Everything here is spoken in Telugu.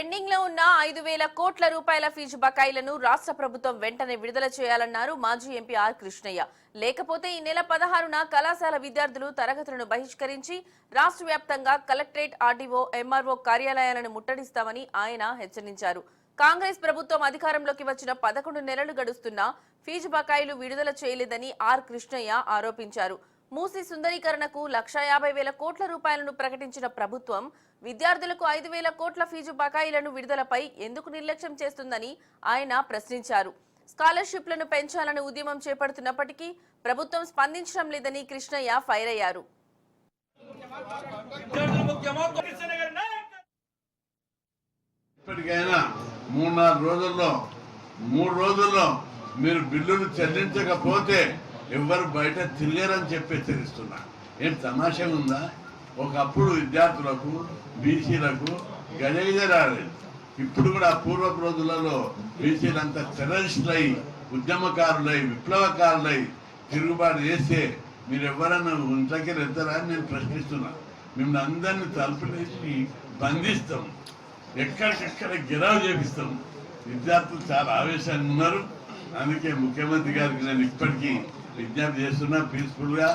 పెండింగ్ లో ఉన్న 5,000 కోట్ల రూపాయల ఫీజు బకాయిలను రాష్ట్ర ప్రభుత్వం వెంటనే విడుదల చేయాలన్నారు మాజీ ఎంపీ ఆర్ కృష్ణయ్య. లేకపోతే ఈ నెల 16న కళాశాల విద్యార్థులు తరగతులను బహిష్కరించి రాష్ట్ర వ్యాప్తంగా కలెక్టరేట్, ఆర్డీఓ, ఎంఆర్ఓ కార్యాలయాలను ముట్టడిస్తామని ఆయన హెచ్చరించారు. కాంగ్రెస్ ప్రభుత్వం అధికారంలోకి వచ్చిన 11 నెలలు గడుస్తున్నా ఫీజు బకాయిలు విడుదల చేయలేదని ఆర్ కృష్ణయ్య ఆరోపించారు. మూసీ సుందరీకరణకు 1,50,000 కోట్ల రూపాయలను ప్రకటించిన ప్రభుత్వం విద్యార్థులకు 5,000 కోట్ల ఫీజు బకాయిలను విడుదలపై ఎందుకు నిర్లక్ష్యం చేస్తుందని ఆయన ప్రశ్నించారు. స్కాలర్షిప్లను పెంచాలని ఉద్యమం చేపడుతున్నప్పటికీ ప్రభుత్వం స్పందించడం లేదని కృష్ణయ్య ఫైర్ అయ్యారు. ఇప్పటికైనా 3 రోజుల్లో మీరు బిల్లులు చెల్లించకపోతే ఎవరు బయట తిరగరని చెప్పి హెచ్చరిస్తున్నా. ఏం తమాషా ఉందా? ఒకప్పుడు విద్యార్థులకు, బీసీలకు గజగజ రాలేదు. ఇప్పుడు కూడా పూర్వపు రోజులలో బీసీలంతా టెర్రరిస్టులై, ఉద్యమకారులై, విప్లవకారులై తిరుగుబాటు చేస్తే మీరు ఎవరన్నా ఇంట్లోకి వెళ్తారా అని నేను ప్రశ్నిస్తున్నా. మిమ్మల్ని అందరినీ తలుపులేసి బంధిస్తాం, ఎక్కడికక్కడ గిరావు చేపిస్తాం. విద్యార్థులు చాలా ఆవేశంగా ఉన్నారు. అందుకే ముఖ్యమంత్రి గారికి నేను ఇప్పటికీ విజ్ఞప్తి చేస్తున్నా, పీస్ఫుల్గా